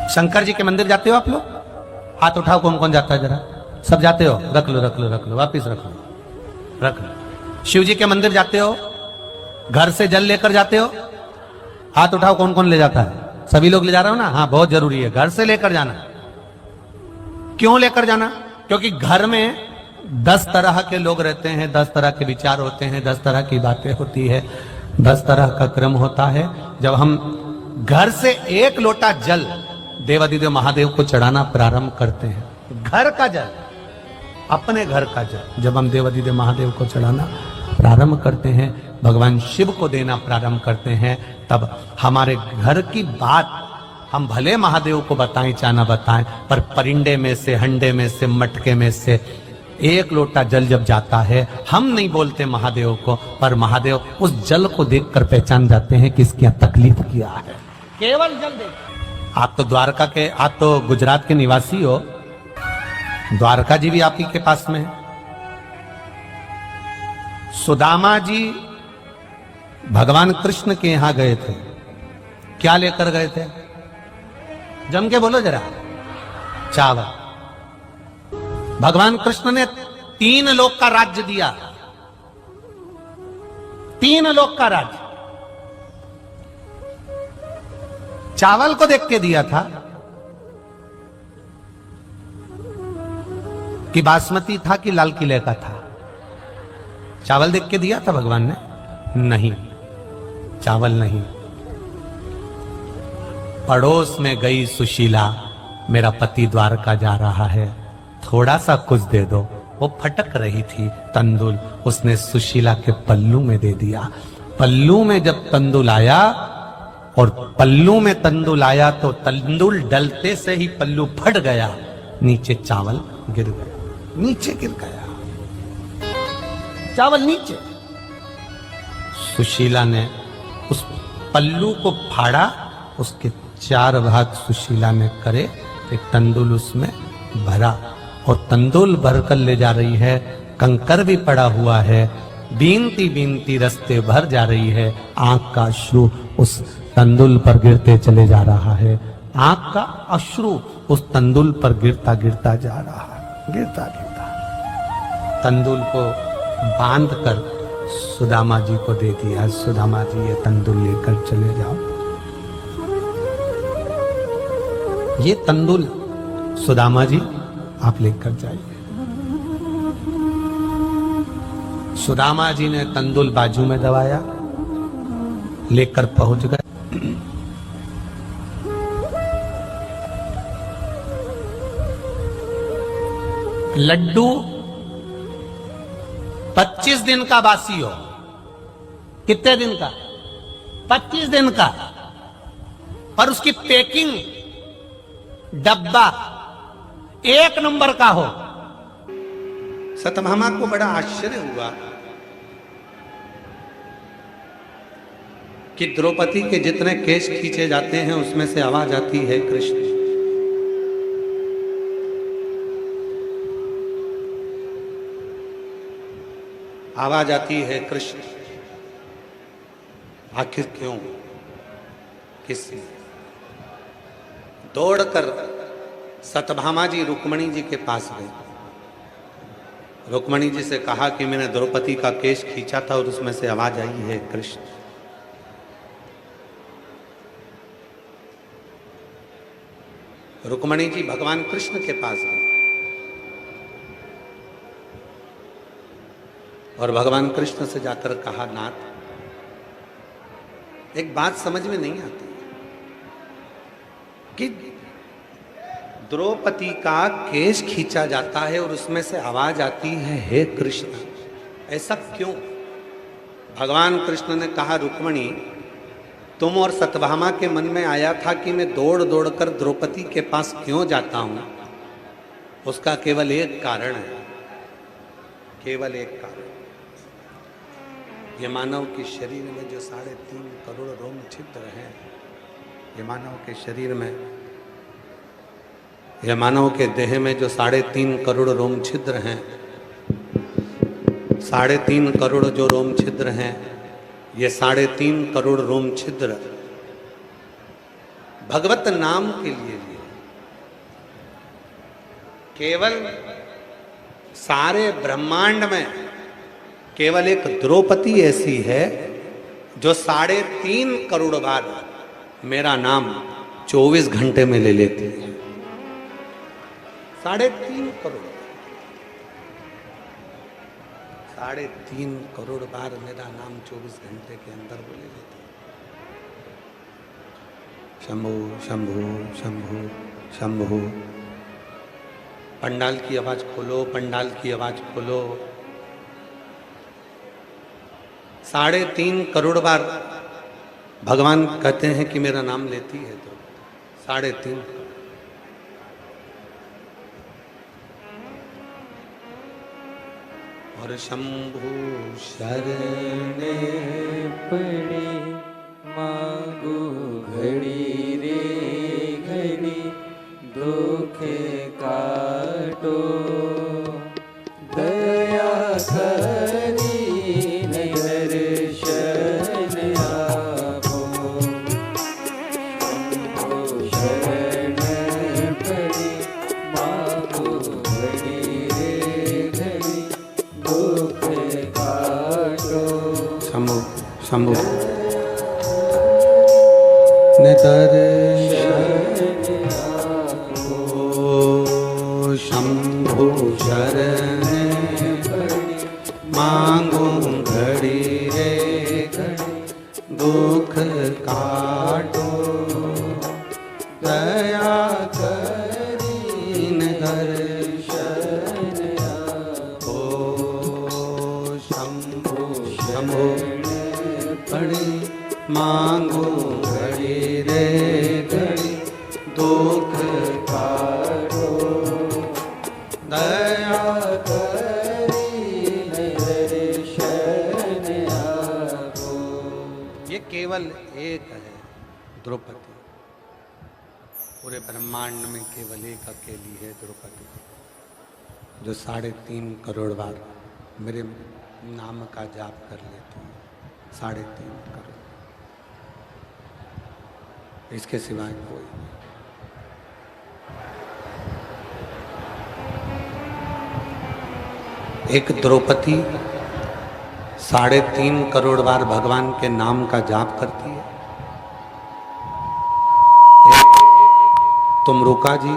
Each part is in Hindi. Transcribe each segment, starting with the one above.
शंकर जी के मंदिर जाते हो आप लोग? हाथ उठाओ, कौन कौन जाता है जरा। सब जाते हो? रख लो रख लो रख लो, वापिस रख लो रख लो। शिव जी के मंदिर जाते हो? घर से जल लेकर जाते हो? हाथ उठाओ, कौन कौन ले जाता है? सभी लोग ले जा रहे हो ना? हाँ, बहुत जरूरी है घर से लेकर जाना। क्यों लेकर जाना? क्योंकि घर में 10 तरह के लोग रहते हैं, 10 तरह के विचार होते हैं, 10 तरह की बातें होती है, 10 तरह का क्रम होता है। जब हम घर से एक लोटा जल देवादिदेव महादेव को चढ़ाना प्रारंभ करते हैं, घर का जल, अपने घर का जल जब हम देवादिदेव महादेव को चढ़ाना प्रारंभ करते हैं, भगवान शिव को देना प्रारंभ करते हैं, तब हमारे घर की बात हम भले महादेव को बताएं चाहे ना बताएं, पर परिंडे में से, हंडे में से, मटके में से एक लोटा जल जब जाता है, हम नहीं बोलते महादेव को, पर महादेव उस जल को देखकर पहचान जाते हैं कि इसकी तकलीफ क्या है। केवल जल देख। आप तो द्वारका के, आप तो गुजरात के निवासी हो, द्वारका जी भी आप ही के पास में है। सुदामा जी भगवान कृष्ण के यहां गए थे, क्या लेकर गए थे? जम के बोलो जरा। चावल। भगवान कृष्ण ने 3 लोक का राज्य दिया, 3 लोक का राज्य चावल को देख के दिया था कि बासमती था कि लाल किले का था? चावल देख के दिया था भगवान ने? नहीं, चावल नहीं। पड़ोस में गई सुशीला, मेरा पति द्वारका जा रहा है, थोड़ा सा कुछ दे दो। वो फटक रही थी तंदुल, उसने सुशीला के पल्लू में दे दिया। पल्लू में जब तंदुल आया, और पल्लू में तंदुल आया तो तंदुल डलते से ही पल्लू फट गया, नीचे चावल गिर गया, नीचे गिर गया चावल नीचे। सुशीला ने उस पल्लू को फाड़ा, उसके 4 भाग सुशीला ने करे, एक तंदुल उसमें भरा, और तंदुल भरकर ले जा रही है, कंकर भी पड़ा हुआ है, बीनती बीनती रास्ते भर जा रही है, आंख का अश्रु उस तंदुल पर गिरते चले जा रहा है, आंख का अश्रु उस तंदुल पर गिरता गिरता जा रहा है, गिरता गिरता। तंदुल को बांध कर सुदामा जी को दे दिया, सुदामा जी ये तंदुल लेकर चले जाओ। ये तंदुल सुदामा जी आप लेकर जाइए। सुदामा जी ने तंदुल बाजू में दबाया, लेकर पहुंच गए। लड्डू 25 दिन का बासी हो। कितने दिन का? 25 दिन का। पर उसकी पैकिंग, डब्बा 1 नंबर का हो। सत्यभामा को बड़ा आश्चर्य हुआ कि द्रौपदी के जितने केश खींचे जाते हैं उसमें से आवाज आती है कृष्ण। आवाज आती है कृष्ण। आखिर क्यों? किसने? दौड़कर सत्यभामा जी रुक्मणी जी के पास गए। रुक्मणी जी से कहा कि मैंने द्रौपदी का केश खींचा था और उसमें से आवाज आई है कृष्ण। रुक्मणी जी भगवान कृष्ण के पास गए और भगवान कृष्ण से जाकर कहा, नाथ एक बात समझ में नहीं आती कि द्रौपदी का केश खींचा जाता है और उसमें से आवाज आती है हे कृष्ण, ऐसा क्यों? भगवान कृष्ण ने कहा, रुक्मणी तुम और सत्यभामा के मन में आया था कि मैं दौड़ दौड़ कर द्रौपदी के पास क्यों जाता हूं, उसका केवल एक कारण है, केवल एक कारण। ये मानव के शरीर में जो 3.5 करोड़ रोम छिद्र हैं, ये मानव के शरीर में, ये मानव के देह में जो 3.5 करोड़ रोम छिद्र हैं, 3.5 करोड़ जो रोम छिद्र हैं, ये 3.5 करोड़ रोम छिद्र भगवत नाम के लिए केवल सारे ब्रह्मांड में केवल एक द्रौपदी ऐसी है जो 3.5 करोड़ बार मेरा नाम 24 घंटे में ले लेती है। 3.5 करोड़, 3.5 करोड़ बार मेरा नाम 24 घंटे के अंदर वो ले लेती है। शंभु शंभु शंभु शंभु। पंडाल की आवाज खोलो, पंडाल की आवाज खोलो। 3.5 करोड़ बार भगवान कहते हैं कि मेरा नाम लेती है, तो 3.5। और शंभु शरण पड़े मांगो घड़ी रे घड़ी, दुख काटो दया करी दर्शन आपो। शरण पड़े मांगो घड़ी रे घड़ी, दुख काटो। शंभु शंभु दर्शन आपो। शंभु शरण मांगो घड़ी रे घड़ी, दुख काटो दया करीन दर्शन आपो। शंभु शंभु पड़ी मांगो घड़ी रे घड़ी, दुख काटो दया करीन दर्शन आपो। ये केवल एक है द्रौपदी, पूरे ब्रह्मांड में केवल एक अकेली है द्रौपदी, जो 3.5 करोड़ बार मेरे नाम का जाप कर लेती है। 3.5 करोड़, इसके सिवाय कोई नहीं। एक द्रौपदी 3.5 करोड़ बार भगवान के नाम का जाप करती है। एक तुमरुका जी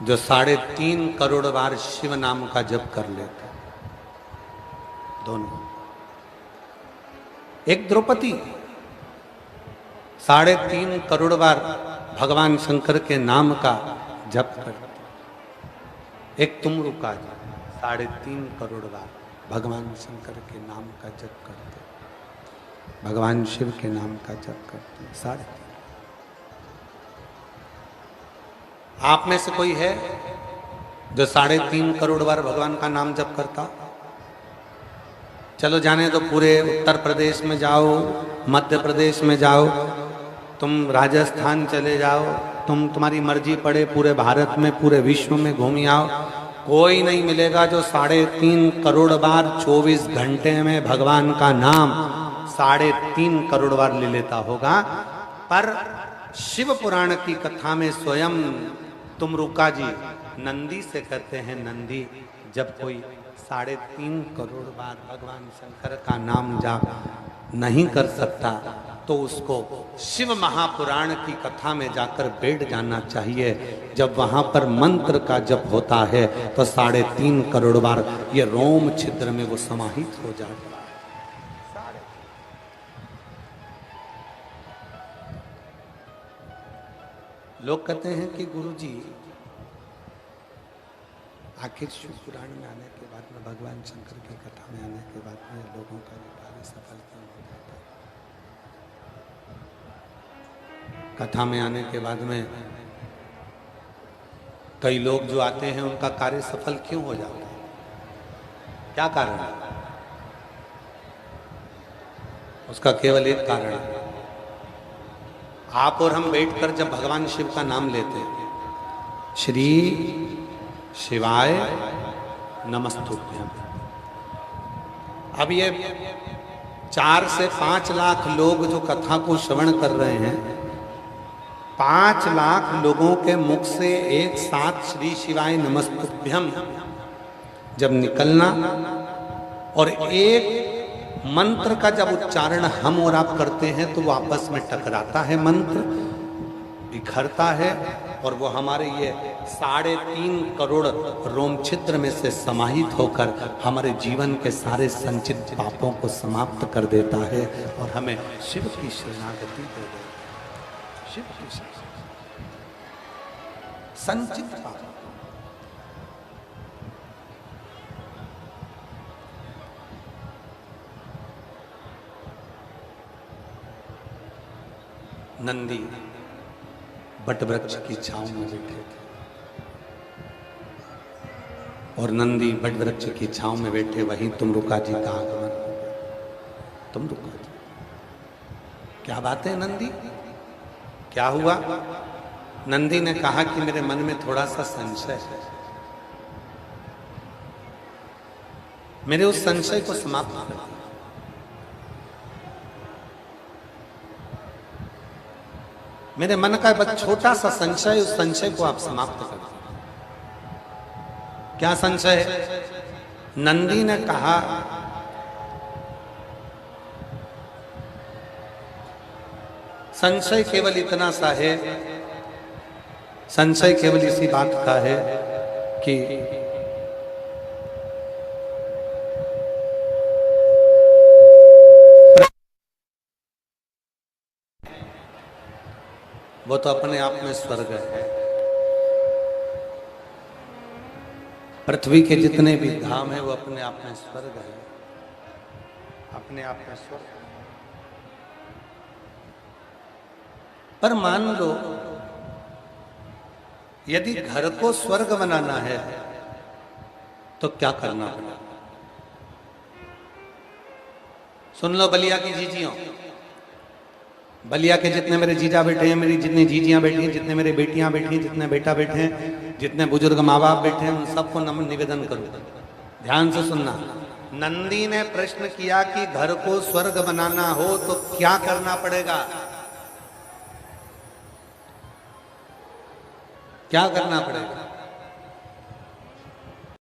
जो 3.5 करोड़ बार शिव नाम का जप कर लेते। दोनों। एक द्रौपदी 3.5 करोड़ बार भगवान शंकर के नाम का जप करते। एक तुमरुका जी 3.5 करोड़ बार भगवान शंकर के नाम का जप करते, भगवान शिव के नाम का जप करते। 3.5। आप में से कोई है जो 3.5 करोड़ बार भगवान का नाम जप करता? चलो जाने तो पूरे उत्तर प्रदेश में जाओ, मध्य प्रदेश में जाओ, तुम राजस्थान चले जाओ, तुम्हारी मर्जी पड़े, पूरे भारत में पूरे विश्व में घूमी आओ, कोई नहीं मिलेगा जो 3.5 करोड़ बार 24 घंटे में भगवान का नाम 3.5 करोड़ बार ले लेता होगा। पर शिव पुराण की कथा में स्वयं तुमरुका जी नंदी से कहते हैं, नंदी जब कोई 3.5 करोड़ बार भगवान शंकर का नाम जाप नहीं कर सकता तो उसको शिव महापुराण की कथा में जाकर बैठ जाना चाहिए। जब वहां पर मंत्र का जप होता है तो 3.5 करोड़ बार ये रोम छिद्र में वो समाहित हो जाता है। लोग कहते हैं कि गुरुजी आखिर शिव पुराण में आने के बाद में, भगवान शंकर की कथा में आने के बाद में लोगों का कार्य सफल क्यों हो जाता है? कथा में आने के बाद में कई लोग जो आते हैं उनका कार्य सफल क्यों हो जाता है? क्या कारण है? उसका केवल एक कारण है। आप और हम बैठकर जब भगवान शिव का नाम लेते हैं, श्री शिवाय नमस्तुभ्यं, अब ये 4 से 5 लाख लोग जो कथा को श्रवण कर रहे हैं, 5 लाख लोगों के मुख से एक साथ श्री शिवाय नमस्तुभ्यम जब निकलना और एक मंत्र का जब उच्चारण हम और आप करते हैं तो वो आपस में टकराता है, मंत्र बिखरता है और वो हमारे ये 3.5 करोड़ रोम छिद्र में से समाहित होकर हमारे जीवन के सारे संचित पापों को समाप्त कर देता है और हमें शिव की शरणागति दे देता है। शिव की शरणागति, संचित पाप। नंदी बट वृक्ष की छांव में बैठे थे और नंदी बट वृक्ष की छांव में बैठे वहीं तुमरुका जी का आगमन हो गया। तुमरुका जी, क्या बात है नंदी, क्या हुआ? नंदी ने कहा कि मेरे मन में थोड़ा सा संशय है, मेरे उस संशय को समाप्त कर दिया। मेरे मन का बस छोटा सा संशय, उस संशय को आप समाप्त कर दीजिए। क्या संशय है? नंदी ने कहा संशय केवल इतना सा है, संशय केवल इसी बात का है कि वो तो अपने आप में स्वर्ग है। पृथ्वी के जितने भी धाम है वो अपने आप में स्वर्ग है, अपने आप में स्वर्ग। पर मान लो यदि घर को स्वर्ग बनाना है तो क्या करना पड़ेगा? सुन लो बलिया की जीजियों, बलिया के जितने मेरे जीजा बैठे हैं, मेरी जितनी जीजियां बैठी हैं, जितने मेरे बेटियां बैठी हैं, जितने बेटा बैठे हैं, जितने बुजुर्ग माँ बाप बैठे हैं, उन सबको निवेदन करो, ध्यान से सुनना। नंदी ने प्रश्न किया कि घर को स्वर्ग बनाना हो तो क्या करना पड़ेगा? क्या करना पड़ेगा?